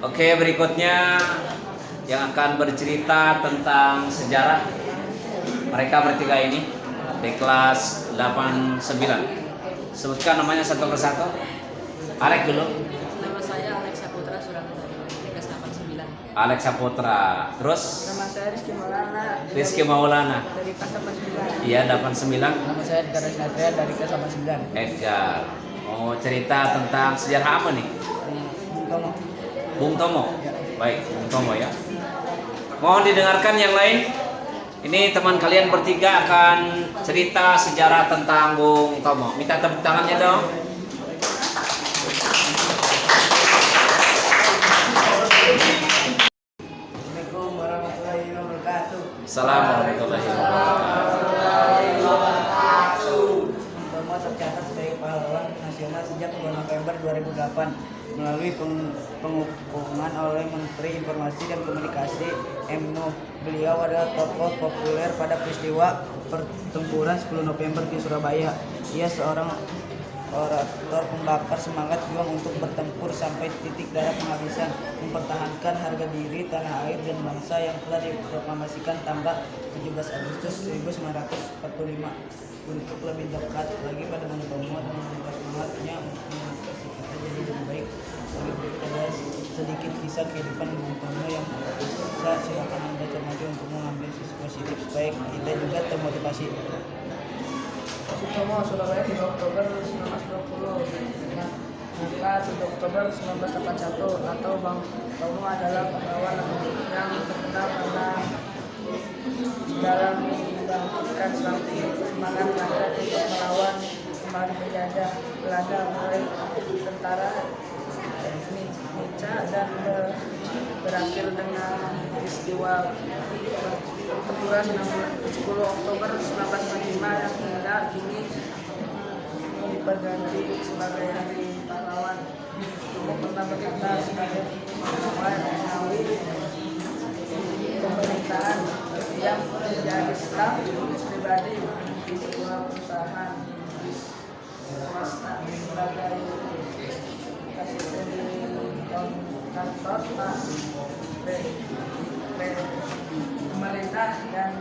Oke, berikutnya yang akan bercerita tentang sejarah mereka bertiga ini di kelas 89. Sebutkan namanya satu persatu. Alek dulu. Nama saya Alex Saputra Surabaya dari kelas 89. Alex Saputra. Terus Nama saya Rizky Maulana. Rizky Maulana. Dari kelas 89. Iya, 89. Nama saya Edgar Satria dari kelas 89. Edgar. Mau cerita tentang sejarah apa nih? Bung Tomo. Bung Tomo. Ya. Baik, Bung Tomo ya. Mohon didengarkan yang lain. Ini teman kalian bertiga akan cerita sejarah tentang Bung Tomo. Minta tepuk tangannya dong. Assalamualaikum warahmatullahi wabarakatuh. Assalamualaikum warahmatullahi wabarakatuh. Bung Tomo tercatat sebagai pahlawan nasional sejak 2 November 2008 melalui pengukuhan oleh Menteri Informasi dan Komunikasi M. Nuh. Beliau adalah tokoh populer pada peristiwa pertempuran 10 November di Surabaya. Ia seorang orator pembakar semangat juang untuk bertempur sampai titik darah penghabisan, mempertahankan harga diri tanah air dan bangsa yang telah diproklamasikan tanggal 17 Agustus 1945. Untuk lebih dekat lagi pada Bung Tomo dan mengubah semangatnya untuk mengangkat kita jadi lebih baik. Bagi berikut adalah sedikit kisah kehidupan Bung Tomo yang bisa silakan Anda cermati untuk mengambil sisi positif supaya kita juga termotivasi. Bung Tomo, Surabaya 3 Oktober 1920. Maka 7 Oktober 1981 atau Bung Tomo adalah pahlawan yang terkenal karena dalam membangkitkan semangat rakyat untuk melawan kembali penjajah Belanda mulai tentara Nica dan berakhir dengan peristiwa pertempuran 10 Oktober 1945 yang hingga kini diperganti sebagai hari pahlawan. Untuk pernah berkata sebagai melalui pemerintahan yang menjadi staf pribadi di sebuah perusahaan swasta sebagai kasih di kantor pemerintah dan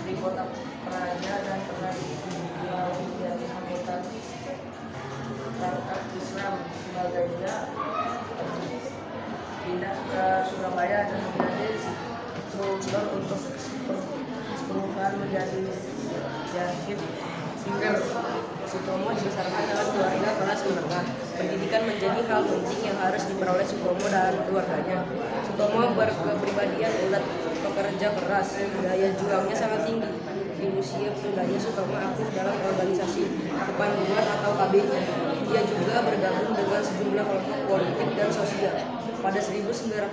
di kota Praja dan pernah menjadi anggota Masyarakat Islam sebagai dia pindah ke Surabaya dan menjadi sumber untuk perubahan menjadi jahit singer. Sutomo dibesarkan dalam keluarga kelas menengah. Pendidikan menjadi hal penting yang harus diperoleh Sutomo dan keluarganya. Sutomo berkepribadian ulet, pekerja keras, daya juangnya sangat tinggi. Di usia mudanya Sutomo aktif dalam organisasi Kepandungan atau KB. Dia juga bergabung dengan sejumlah kelompok politik dan sosial. Pada 1944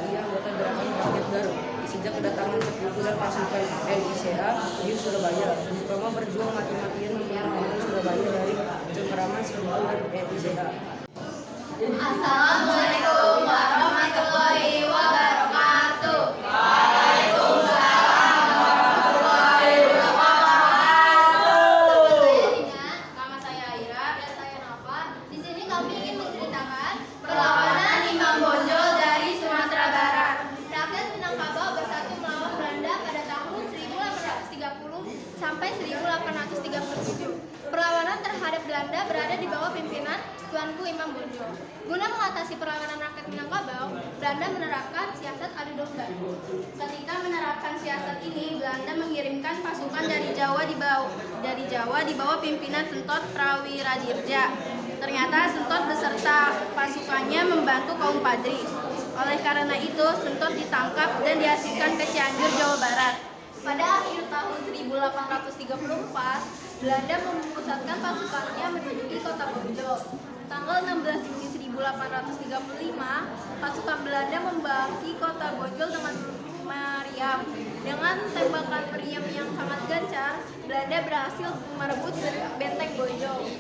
ia anggota Gerakan Rakyat Baru. Sejak kedatangan keputusan pasukan NICA di Surabaya, Sutomo berjuang mati-matian menyelamatkan Surabaya dari cengkeraman serangan NICA. Assalamualaikum warahmatullahi wabarakatuh. Nama saya Aira dan saya Nafa. Di sini kami ingin menceritakan perlawanan Imam Bonjol dari Sumatera Barat. Rakyat Minangkabau bersatu melawan Belanda pada tahun 1830 sampai 1837. Perlawanan terhadap Belanda berada di bawah pimpinan Tuanku Imam Bonjol. Guna mengatasi perlawanan rakyat Minangkabau, Belanda menerapkan siasat adu domba. Ketika menerapkan siasat ini, Belanda mengirimkan pasukan dari Jawa di bawah pimpinan Sentot Prawiradirja. Ternyata Sentot beserta pasukannya membantu kaum Padri. Oleh karena itu, Sentot ditangkap dan diasingkan ke Cianjur, Jawa Barat. Pada akhir tahun 1834, Belanda memusatkan pasukannya menduduki kota Bonjol. Tanggal 16 Juni 1835, pasukan Belanda membaki kota Bonjol dengan meriam. Dengan tembakan meriam yang sangat gencar, Belanda berhasil merebut benteng Bonjol.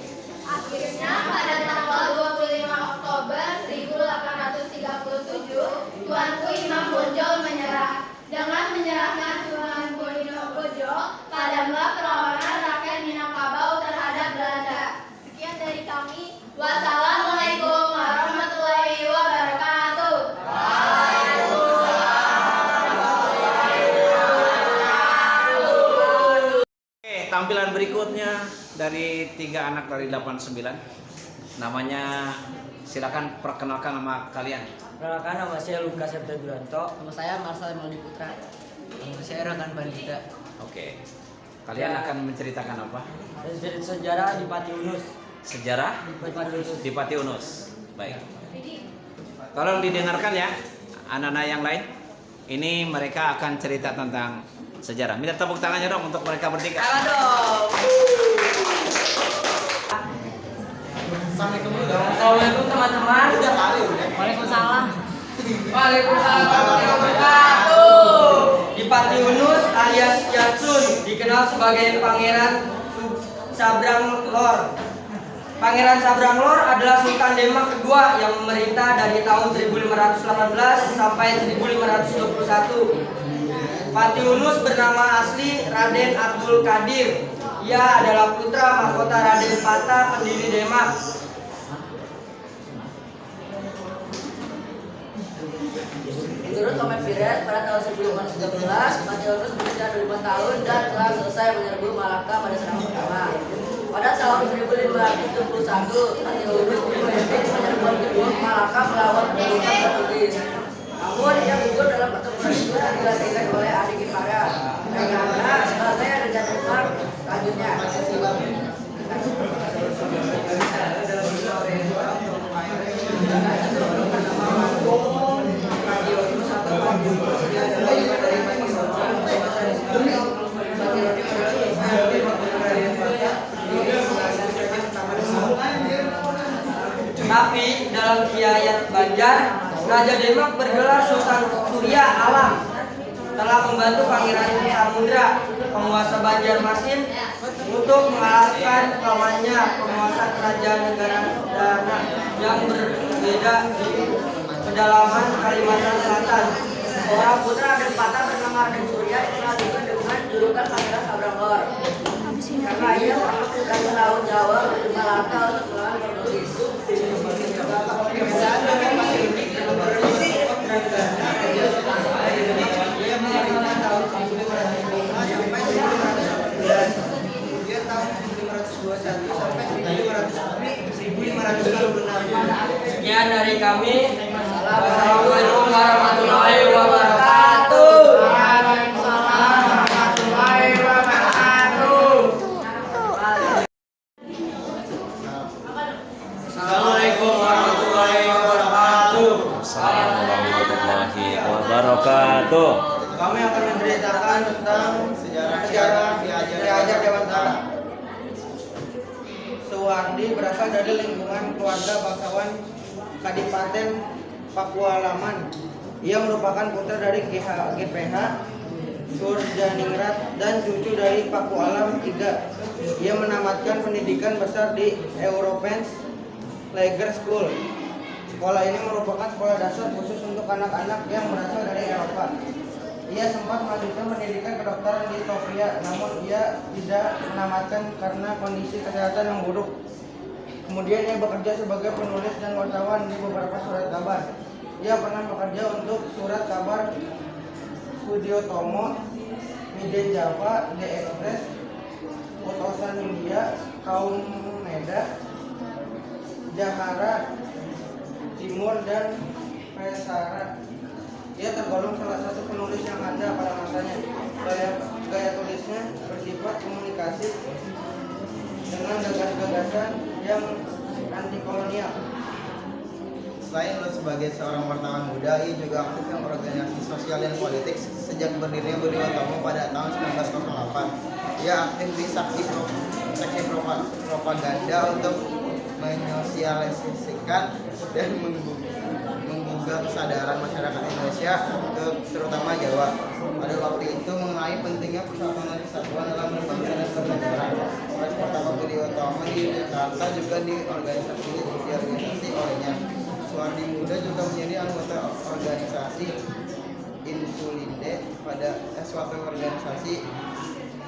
Akhirnya pada tanggal 25 Oktober 1837, Tuanku Imam Bonjol menyerah. Dengan menyerahnya Tuanku Imam Bonjol, padamlah perlawanan rakyat Minangkabau terhadap Belanda. Sekian dari kami. Wassalamualaikum warahmatullahi tampilan berikutnya dari 3 anak dari 89. Namanya, silakan perkenalkan nama kalian. Perkenalkan, nama saya Lukas Septa Duranto. Nama saya Marsal Maldi Putra. Nama saya Rakan Bandita. Oke. Kalian akan menceritakan apa? Sejarah di Pati Unus. Sejarah Di Pati Unus. di Pati Unus. Baik. Tolong didengarkan ya, anak-anak yang lain. Ini mereka akan cerita tentang sejarah. Minta tepuk tangannya dong untuk mereka bertiga. Assalamualaikum teman-teman. Waalaikumsalam. Waalaikumsalam warahmatullahi wabarakatuh. Di Pati Unus alias Yatsun dikenal sebagai Pangeran Sabrang Lor. Pangeran Sabrang Lor adalah Sultan Demak kedua yang memerintah dari tahun 1518 sampai 1521. Pati Unus bernama asli Raden Abdul Qadir. Ia adalah putra mahkota Raden Pata, pendiri Demak. Menurut Tomet Pires, pada tahun 1513, Pati Unus berusia 25 tahun dan telah selesai menyerbu Malaka pada serangan pertama. Pada tahun 1571, Pati Unus memimpin penyerbuan kedua Malaka melawan pasukan Portugis. Namun, ia gugur dalam pertempuran itu dan digantikan oleh adik ipara, Regana, sebagai Raja Demak selanjutnya. Tapi dalam Kiayat Banjar, Raja Demak bergelar Sultan Surya Alam telah membantu Pangeran Samudra, penguasa Banjarmasin, untuk mengalahkan kawannya penguasa kerajaan negara Dana yang berbeda di pedalaman Kalimantan Selatan. Seorang putra Raden Pata bernama Raden Surya dikenal juga dengan julukan Pangeran Sabrang Lor. Karena ia pernah putra ke Laut Jawa menuju Malaka untuk melawan Portugis. Sekian dari kami. Wassalamualaikum warahmatullahi wabarakatuh. Assalamualaikum warahmatullahi wabarakatuh. Assalamualaikum warahmatullahi wabarakatuh. Kami akan menceritakan tentang sejarah Ki Hajar Dewantara. Suwardi berasal dari lingkungan keluarga bangsawan Kadipaten Pakualaman. Ia merupakan putra dari GPH Surjaningrat dan cucu dari Pakualam III. Ia menamatkan pendidikan besar di European Lager School. Sekolah ini merupakan sekolah dasar khusus untuk anak-anak yang berasal dari Eropa. Ia sempat melanjutkan pendidikan kedokteran di Sofia, namun ia tidak menamatkan karena kondisi kesehatan yang buruk. Kemudian ia bekerja sebagai penulis dan wartawan di beberapa surat kabar. Ia pernah bekerja untuk surat kabar Sudiotomo, Miden Java, The Express, Utosan India, Kaum Meda, Jahara Timur, dan Pesara. Ia tergolong salah satu penulis yang ada pada masanya. Gaya tulisnya bersifat komunikasi dengan gagasan yang anti kolonial. Selain sebagai seorang wartawan muda, ia juga aktif dalam organisasi sosial dan politik sejak berdirinya Budi Utomo pada tahun 1908. Ia aktif di seksi propaganda untuk menyosialisasikan dan menggugah kesadaran masyarakat Indonesia, terutama Jawa, pada waktu itu mengenai pentingnya persatuan dan kesatuan dalam berbangsa dan bernegara. Kongres pertama Budi Utomo di Jakarta juga diorganisasi olehnya. Suwardi muda juga menjadi anggota organisasi Insulinde pada suatu organisasi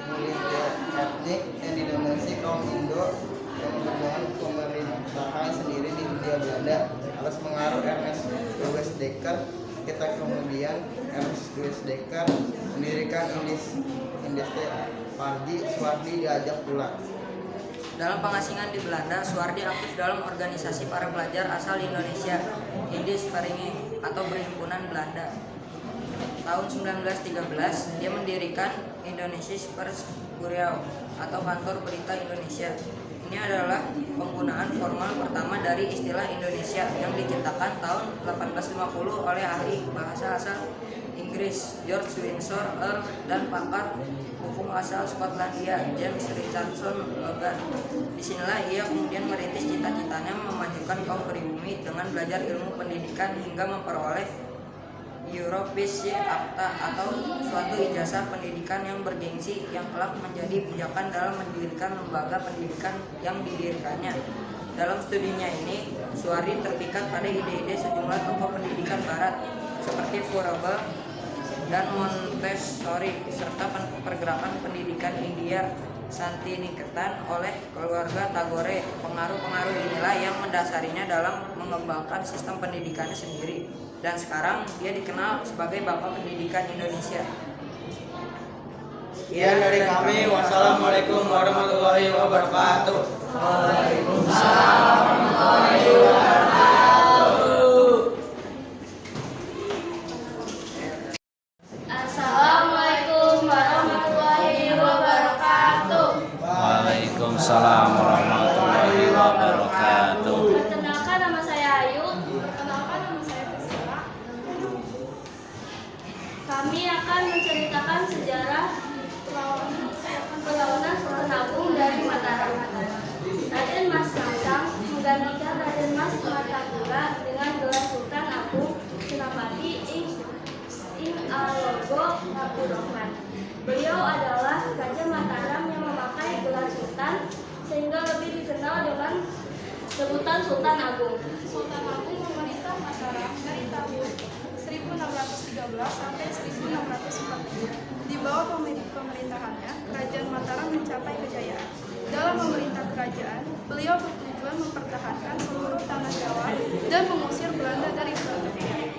militer etnik yang didominasi kaum Indo yang memperjuangkan pemerintahan sendiri di Hindia Belanda. Atas pengaruh Ernest Louis Dekker, kita kemudian Ernest Louis Dekker mendirikan Industri Pardi Suwardi diajak pulang. Dalam pengasingan di Belanda, Suwardi aktif dalam organisasi para pelajar asal Indonesia, Indis Vereniging atau Perhimpunan Belanda. Tahun 1913, dia mendirikan Indonesisch Persbureau atau Kantor Berita Indonesia. Ini adalah penggunaan formal pertama dari istilah Indonesia yang diciptakan tahun 1850 oleh ahli bahasa asal Inggris George Windsor Earl dan pakar hukum asal Skotlandia James Richardson Logan. Disinilah ia kemudian merintis cita-citanya memajukan kaum pribumi dengan belajar ilmu pendidikan hingga memperoleh Europees Acta atau suatu ijazah pendidikan yang bergengsi yang kelak menjadi pijakan dalam mendirikan lembaga pendidikan yang didirikannya. Dalam studinya ini, Suwardi terpikat pada ide-ide sejumlah tokoh pendidikan barat seperti Froebel dan Montessori serta pergerakan pendidikan India Santiniketan oleh keluarga Tagore. Pengaruh-pengaruh inilah yang mendasarinya dalam mengembangkan sistem pendidikannya sendiri. Dan sekarang dia dikenal sebagai Bapak Pendidikan Indonesia. Sekian dari kami. Wassalamualaikum warahmatullahi wabarakatuh. Waalaikumsalam warahmatullahi wabarakatuh. Assalamualaikum warahmatullahi wabarakatuh. Waalaikumsalam warahmatullahi wabarakatuh. Perkenalkan, nama saya Ayu. Perkenalkan, nama saya Priscilla. Kami akan menceritakan sejarah perlawanan Sultan Agung dari Mataram. Raden Mas Nangsang menggantikan Raden Mas Martapura dengan gelar Sultan Agung Senapati Ing Alogo Abdurrahman. Beliau adalah Raja Mataram yang memakai gelar Sultan sehingga lebih dikenal dengan sebutan Sultan Agung. Sultan Agung memerintah Mataram dari tahun 1613 sampai 1645. Di bawah pemerintahannya, Kerajaan Mataram mencapai kejayaan. Dalam memerintah kerajaan, beliau bertujuan mempertahankan seluruh tanah Jawa dan mengusir Belanda dari Batavia.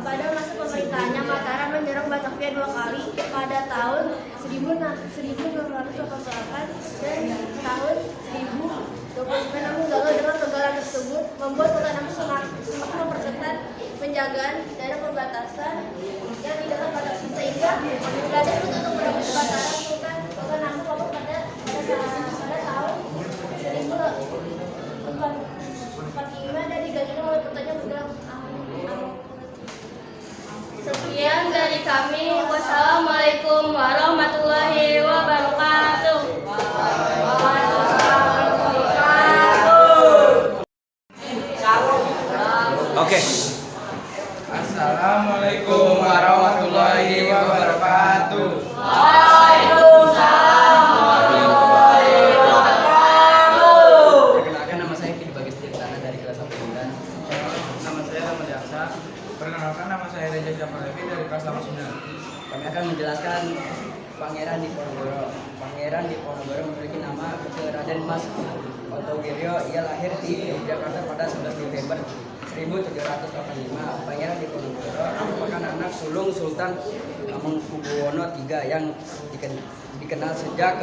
Pada masa pemerintahannya, Mataram menyerang Batavia 2 kali pada tahun 1688 dan tahun 1029. Namun gagal dengan kegagalan tersebut membuat Sultan Agung semakin memperketat penjagaan daerah perbatasan yang di dekat Batavia sehingga Belanda untuk merebut Mataram. Sultan Agung kabur pada tahun 1045 dan digantikan oleh putranya bernama Sekian dari kami. Wassalamualaikum warahmatullahi wabarakatuh. Oke. Assalamualaikum warahmatullahi wabarakatuh. Perkenalkan, nama saya Kidi Bagas Tirtana dari kelas 1 9. Nama saya Rahmat Jaksa. Perkenalkan, nama saya Reza Jafalevi dari kelas 9. Kami akan menjelaskan Pangeran Diponegoro. Pangeran Diponegoro memiliki nama Raden Mas Otogiryo. Ia lahir di Jakarta pada 11 November 1785. Pangeran Diponegoro merupakan anak sulung Sultan Hamengkubuwono III yang dikenal sejak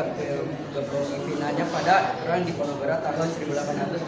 kepemimpinannya pada Perang Diponegoro tahun 1825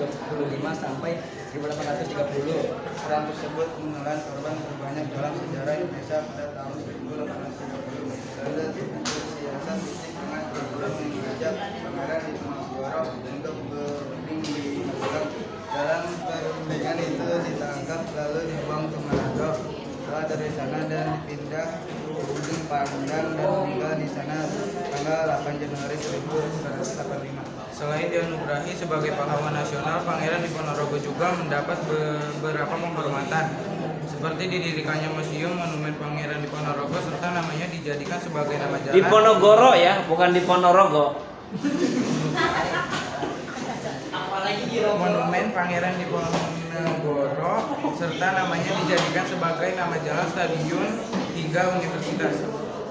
sampai 1830. Perang tersebut menelan korban terbanyak dalam sejarah Indonesia pada tahun 1830. Belanda bersiasat fisik dengan program mengajak Pangeran Diponegoro untuk berunding di Magelang. Dalam perundingan itu ditangkap lalu dibuang ke Manado. Setelah dari sana dan dipindah ke Ujung Pandang dan meninggal di sana tanggal 8 Januari 1985. Selain dianugerahi sebagai pahlawan nasional, Pangeran Diponegoro juga mendapat beberapa penghormatan, seperti didirikannya museum monumen Pangeran Diponegoro serta namanya dijadikan sebagai nama jalan. Diponegoro ya, bukan Diponorogo. Monumen Pangeran Diponegoro serta namanya dijadikan sebagai nama jalan, stadion hingga universitas.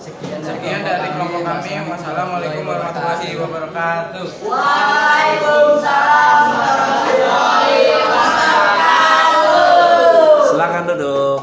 Sekian dari kelompok kami. Wassalamualaikum warahmatullahi wabarakatuh. Waalaikumsalam warahmatullahi wabarakatuh. Silakan duduk.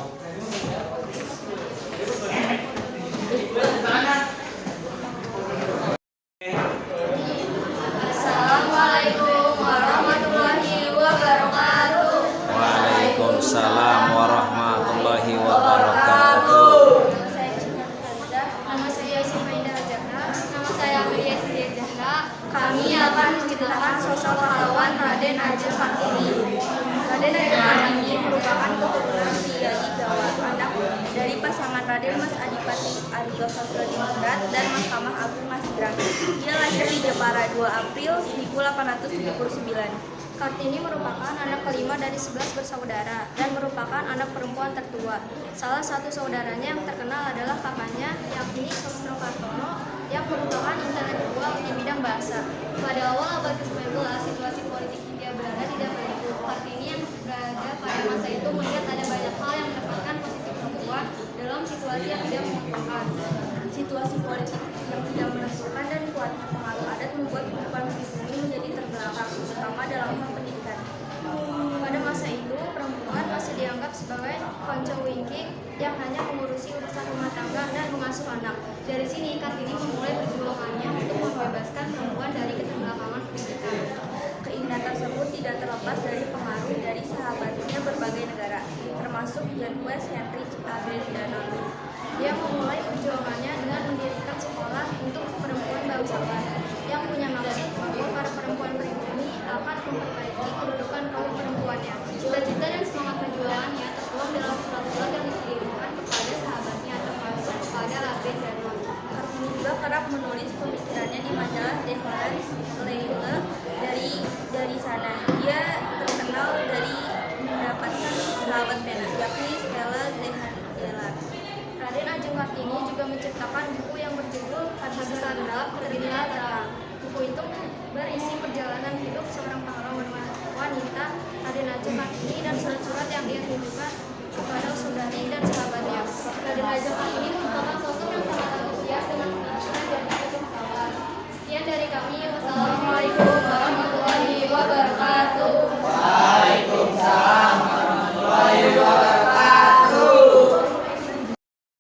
Raden Mas Adipati Arga Sosrodiningrat dan Mahkamah Agung Mas Grang. Dia lahir di Jepara 2 April 1879. Kartini merupakan anak kelima dari 11 bersaudara dan merupakan anak perempuan tertua. Salah satu saudaranya yang terkenal adalah kakaknya, yakni Sosro Kartono, yang merupakan intelektual di bidang bahasa. Pada awal abad ke-19, situasi politik Hindia Belanda tidak menentu. Kartini yang berada pada masa itu melihat ada banyak hal yang mendapatkan posisi perempuan dalam situasi yang tidak menguntungkan. Situasi politik yang tidak menentukan dan kuatnya pengaruh adat membuat kehidupan pribumi menjadi terbelakang, terutama dalam hal pendidikan. Pada masa itu, perempuan masih dianggap sebagai konco wingking yang hanya mengurusi urusan rumah tangga dan mengasuh anak. Dari sini, Kartini memulai perjuangannya untuk membebaskan perempuan dari keterbelakangan pendidikan. Keinginan tersebut tidak terlepas dari pengaruh dari sahabatnya berbagai negara, termasuk Yanquis Heinrich Abel Danone. Dia memulai perjuangannya dengan mendirikan sekolah untuk perempuan bangsawan yang punya maksud bahwa para perempuan pribumi akan memperbaiki kedudukan kaum perempuannya. Cita-cita dan semangat perjuangannya tertuang dalam surat-surat yang dikirimkan kepada sahabatnya, termasuk kepada Abel Danone. Kartini juga kerap menulis pemikirannya di majalah De Hollands Leeuwen. Dari sana, dia terkenal dari mendapatkan sahabat pena, yakni Stella Zeehandelaar. Raden Ajeng Kartini juga menciptakan buku yang berjudul Hadis Randap, Terdiri